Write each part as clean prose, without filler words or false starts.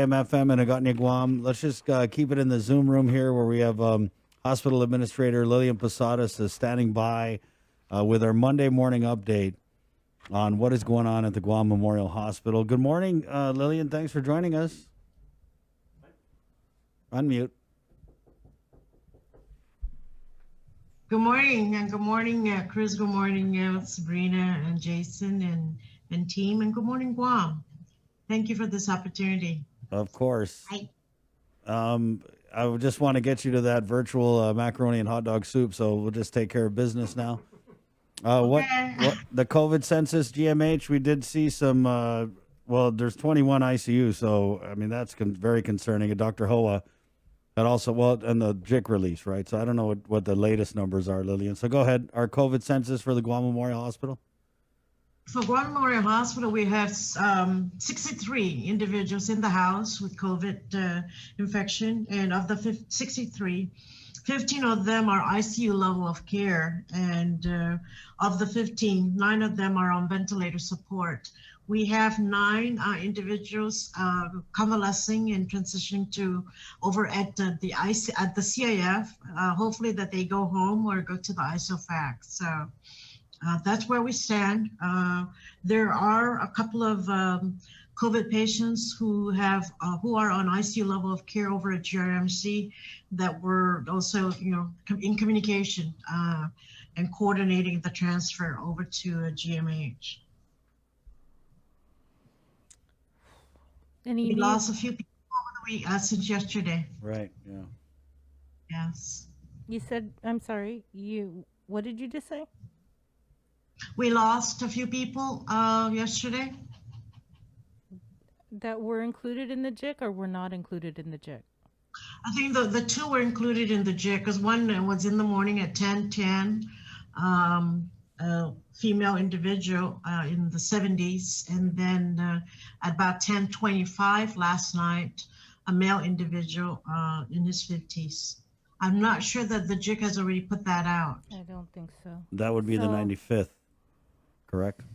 FM and Agotnia, Guam. Let's just keep it in the Zoom room here where we have Hospital Administrator Lillian Posadas standing by with our Monday morning update on what is going on at the Guam Memorial Hospital. Good morning, Lillian. Thanks for joining us. Unmute. Good morning, and good morning, Chris. Good morning, Sabrina and Jason and team, and good morning, Guam. Thank you for this opportunity. Of course. Hi. I would just want to get you to that virtual macaroni and hot dog soup, so we'll just take care of business now. What the COVID census, GMH? We did see some. Well, there's 21 ICU, so I mean that's very concerning. And Dr. Hoa, and also and the JIC release, right? So I don't know what the latest numbers are, Lillian. So go ahead. Our COVID census for the Guam Memorial Hospital. For Guam Memorial Hospital, we have 63 individuals in the house with COVID infection, and of the 63, 15 of them are ICU level of care, and of the 15, 9 of them are on ventilator support. We have 9 individuals convalescing and transitioning to over at the CIF. Hopefully that they go home or go to the ISOFAC. So that's where we stand. There are a couple of COVID patients who are on ICU level of care over at GRMC that were also, in communication and coordinating the transfer over to GMH. We lost a few people over the week since yesterday. Right. Yeah. Yes. You said, I'm sorry. What did you just say? We lost a few people yesterday. That were included in the JIC or were not included in the JIC? I think the 2 were included in the JIC because one was in the morning at 10:10, a female individual in the 70s, and then at about 10:25 last night, a male individual in his 50s. I'm not sure that the JIC has already put that out. I don't think so. That would be the 95th, correct?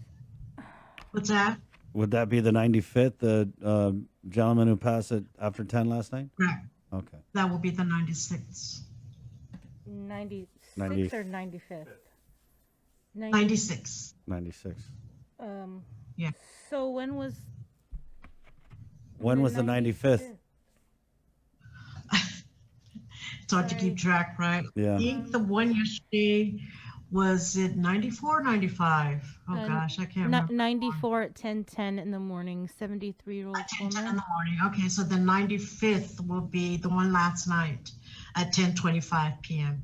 What's that? Would that be the 95th, the gentleman who passed it after 10 last night? Correct. Okay. That will be the 96th. 96 or 95th? 96. 96. Yeah. So when was the 95th? It's hard to keep track, right? Yeah. I think the one yesterday, was it 94 or 95? Oh gosh, I can't remember. 94 at 10:10 in the morning, 73-year-old woman. 10:10 in the morning. Okay, so the 95th will be the one last night at 10:25 p.m.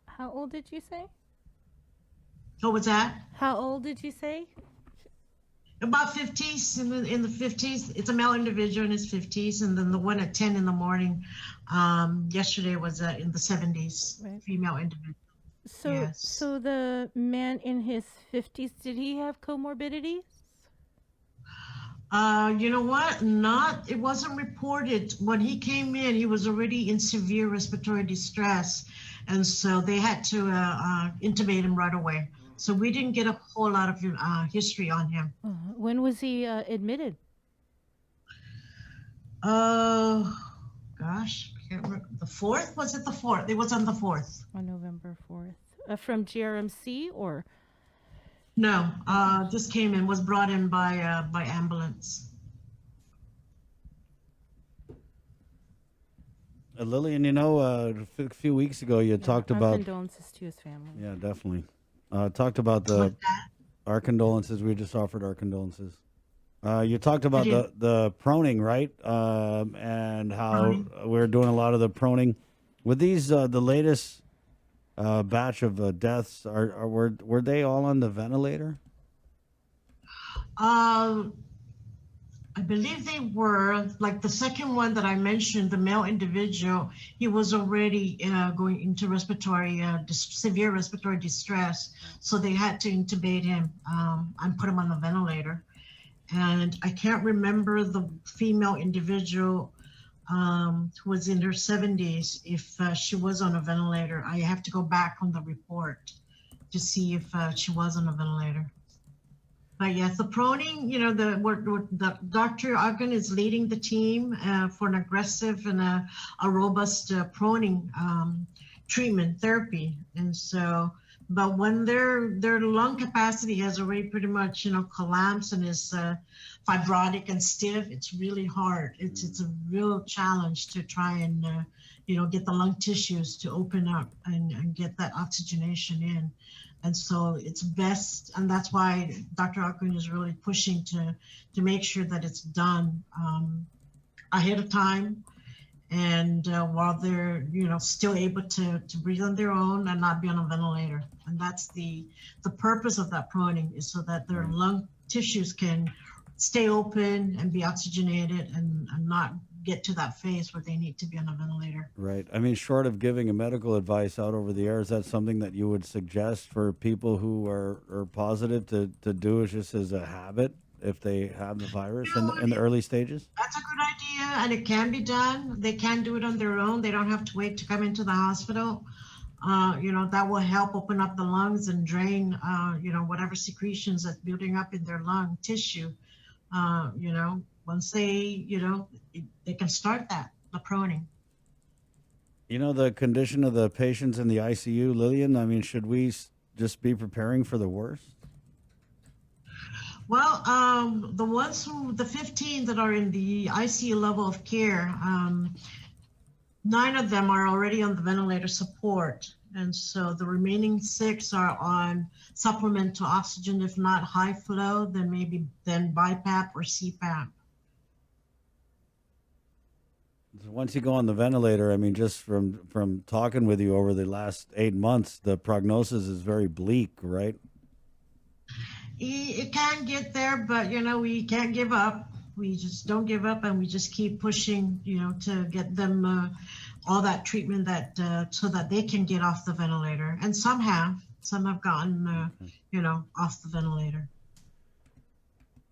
How old did you say? What was that? How old did you say? About 50s, in the 50s. It's a male individual in his 50s, and then the one at 10 in the morning yesterday was in the 70s, right. Female individual. So, yes. So the man in his 50s, did he have comorbidities? You know what? It wasn't reported. When he came in, he was already in severe respiratory distress, and so they had to intubate him right away. So we didn't get a whole lot of history on him. When was he admitted? Gosh, I can't remember. The 4th? Was it the 4th? It was on the 4th. On November 4th. From GRMC or? No, just came in, was brought in by ambulance. Lillian, a few weeks ago you talked about... condolences to his family. Yeah, definitely. Talked about our condolences. We just offered our condolences. You talked about the proning, right? And how we're doing a lot of the proning. With these, the latest batch of deaths, were they all on the ventilator? I believe they were. Like the second one that I mentioned, the male individual, he was already going into severe respiratory distress. So they had to intubate him and put him on the ventilator. And I can't remember the female individual who was in her 70s if she was on a ventilator. I have to go back on the report to see if she was on a ventilator. But yes, the proning, the Dr. Ogden is leading the team for an aggressive and a robust proning treatment therapy. And so, but when their lung capacity has already pretty much, collapsed and is fibrotic and stiff, it's really hard. It's a real challenge to try and, get the lung tissues to open up and get that oxygenation in. And so it's best, and that's why Dr. Akun is really pushing to make sure that it's done ahead of time, and while they're still able to breathe on their own and not be on a ventilator. And that's the purpose of that proning, is so that their lung tissues can stay open and be oxygenated and not get to that phase where they need to be on a ventilator. Right. I mean, short of giving a medical advice out over the air, is that something that you would suggest for people who are positive to do it just as a habit if they have the virus in the early stages? That's a good idea, and it can be done. They can do it on their own. They don't have to wait to come into the hospital. That will help open up the lungs and drain, whatever secretions that's building up in their lung tissue. Once they can start the proning. The condition of the patients in the ICU, Lillian, I mean, should we just be preparing for the worst? Well, the 15 that are in the ICU level of care, 9 of them are already on the ventilator support. And so the remaining 6 are on supplemental oxygen, if not high flow, then BiPAP or CPAP. Once you go on the ventilator, I mean, just from talking with you over the last 8 months, the prognosis is very bleak, right? It can get there, but we can't give up. We just don't give up, and we just keep pushing, to get them all that treatment so that they can get off the ventilator. And some have gotten, off the ventilator.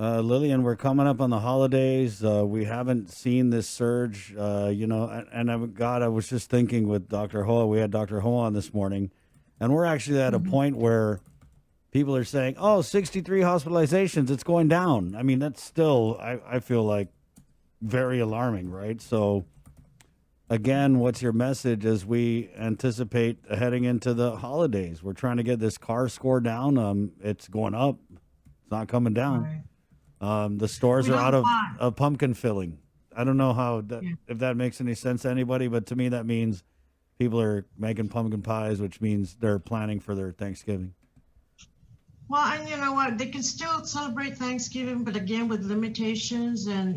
Lillian, we're coming up on the holidays. We haven't seen this surge, and I was just thinking with Dr. Hoa, we had Dr. Hoa on this morning, and we're actually at a point where people are saying, 63 hospitalizations, it's going down. I mean, that's still, I feel like, very alarming, right? So, again, what's your message as we anticipate heading into the holidays? We're trying to get this CAR score down. It's going up. It's not coming down. Right. The stores are out of pumpkin filling. I don't know if that makes any sense to anybody, but to me that means people are making pumpkin pies, which means they're planning for their Thanksgiving. Well, and you know what? They can still celebrate Thanksgiving, but again, with limitations. And,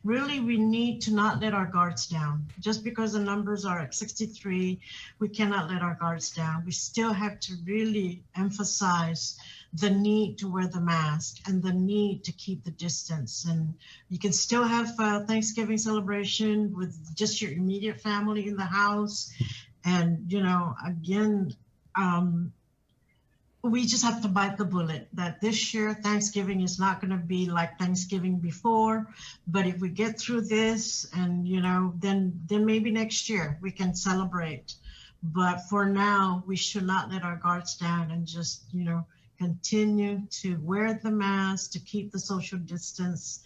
really, we need to not let our guards down. Just because the numbers are at 63, we cannot let our guards down. We still have to really emphasize the need to wear the mask and the need to keep the distance. And you can still have Thanksgiving celebration with just your immediate family in the house. And, again, we just have to bite the bullet that this year Thanksgiving is not going to be like Thanksgiving before. But if we get through this, and then maybe next year we can celebrate. But for now, we should not let our guards down and just continue to wear the mask, to keep the social distance,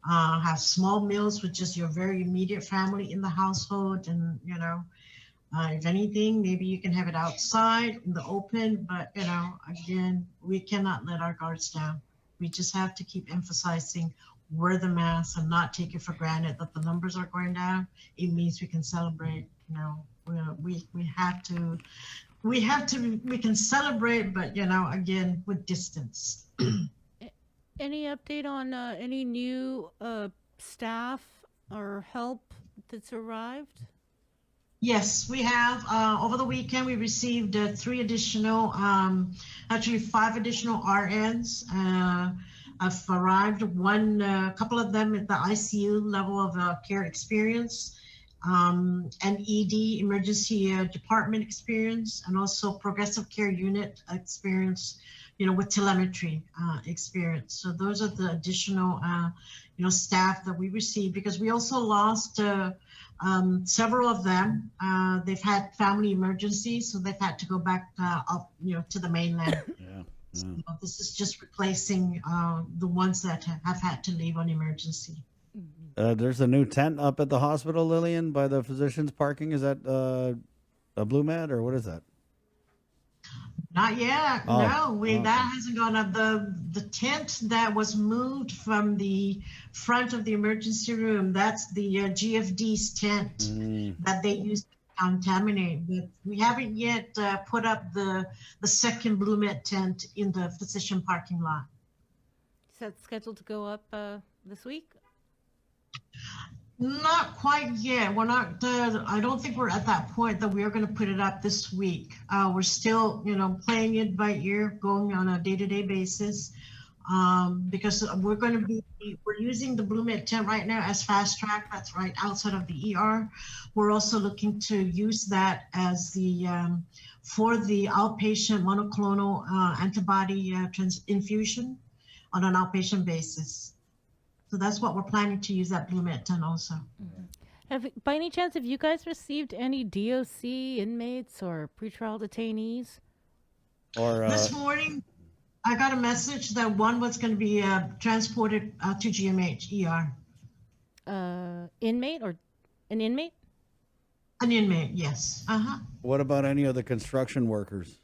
have small meals with just your very immediate family in the household, and if anything, maybe you can have it outside in the open, but again, we cannot let our guards down. We just have to keep emphasizing wear the mask and not take it for granted that the numbers are going down. It means we can celebrate. We can celebrate, but again, with distance. Any update on any new staff or help that's arrived? Yes, we have. Over the weekend, we received 5 additional RNs have arrived. A couple of them at the ICU level of care experience, and ED, emergency department experience, and also progressive care unit experience, with telemetry experience. So those are the additional, staff that we received, because we also lost several of them. They've had family emergencies, so they've had to go back up, to the mainland. So this is just replacing the ones that have had to leave on emergency. There's a new tent up at the hospital, Lillian, by the physicians parking. Is that a Blue Mat or what is that? Not yet. Oh, No, okay. that hasn't gone up. The tent that was moved from the front of the emergency room, that's the GFD's tent that they used to contaminate. But we haven't yet put up the second Blue Met tent in the physician parking lot. Is that scheduled to go up this week? Not quite yet. We're not. I don't think we're at that point that we are going to put it up this week. We're still, playing it by ear, going on a day-to-day basis, because we're using the Blue Med tent right now as fast track. That's right outside of the ER. We're also looking to use that as the for the outpatient monoclonal antibody infusion on an outpatient basis. So that's what we're planning to use that Blue Med tent also. By any chance, have you guys received any DOC inmates or pretrial detainees? Or This morning, I got a message that one was going to be transported to GMH ER. Inmate or an inmate? An inmate, yes. what about any of the construction workers?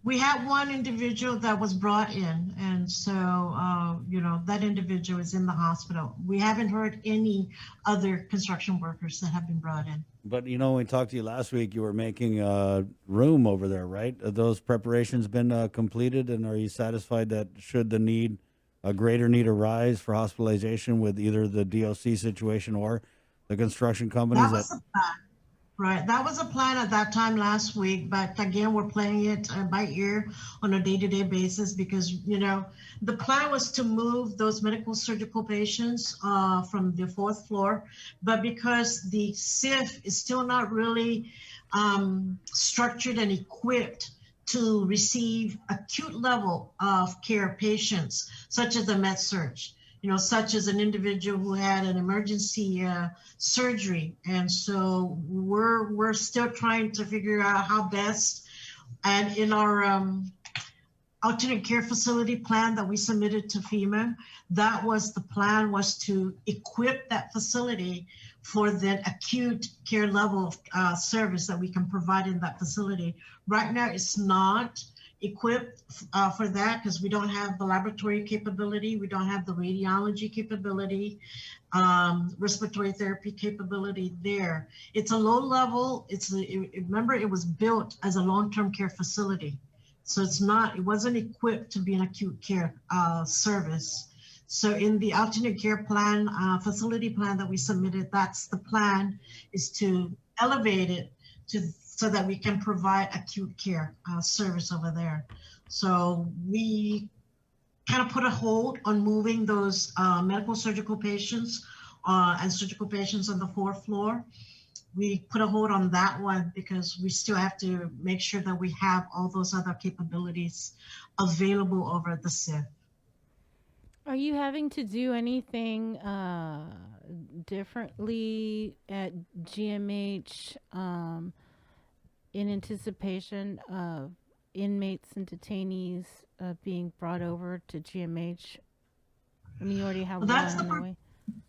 We had one individual that was brought in, and so, that individual is in the hospital. We haven't heard any other construction workers that have been brought in. But when we talked to you last week, you were making room over there, right? Have those preparations been completed, and are you satisfied that should a greater need arise for hospitalization with either the DOC situation or the construction companies? That was the plan. Right. That was a plan at that time last week, but again, we're playing it by ear on a day-to-day basis because, the plan was to move those medical surgical patients from the fourth floor, but because the SIF is still not really structured and equipped to receive acute level of care patients, such as a med surge, such as an individual who had an emergency surgery. And so we're still trying to figure out how best, and in our alternate care facility plan that we submitted to FEMA, the plan was to equip that facility for the acute care level of service that we can provide in that facility. Right now, it's not equipped for that because we don't have the laboratory capability, we don't have the radiology capability, respiratory therapy capability there. It's a low level. Remember, it was built as a long-term care facility, so it wasn't equipped to be an acute care service. So in the alternate care plan, facility plan that we submitted, that's the plan, is to elevate it so that we can provide acute care service over there. So we kind of put a hold on moving those medical surgical patients and surgical patients on the fourth floor. We put a hold on that one because we still have to make sure that we have all those other capabilities available over at the SIF. Are you having to do anything differently at GMH in anticipation of inmates and detainees being brought over to GMH? I mean, you already have one on the way.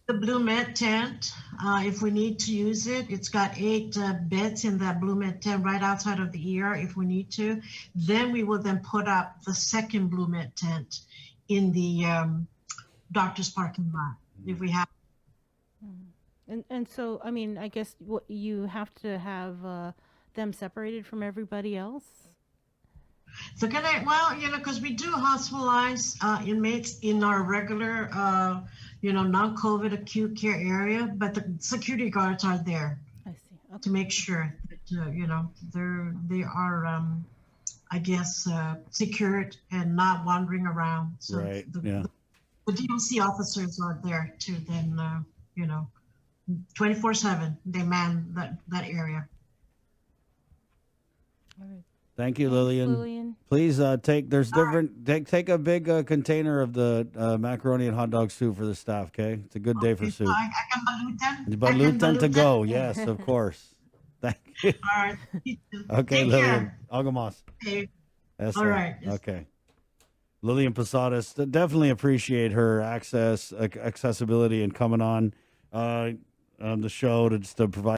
The Blue Med tent, if we need to use it, it's got 8 beds in that Blue Med tent right outside of the ER if we need to. Then we will then put up the second Blue Med tent in the doctor's parking lot if we have. And so, I mean, I guess what you have to have them separated from everybody else? So because we do hospitalize inmates in our regular, non-COVID acute care area, but the security guards are there. I see. Okay. To make sure that, they are, secured and not wandering around. So Right. The DOC officers are there to then, 24/7, they man that area. All right. Thank you, Lillian. Lillian. Please take a big container of the macaroni and hot dog soup for the staff, okay? It's a good day for soup. I can Balutan to go, yes, of course. Thank you. All right. Okay, Take Lillian. care. Algamos. Okay. All right. Okay. Lillian Posadas, definitely appreciate her accessibility and coming on the show to provide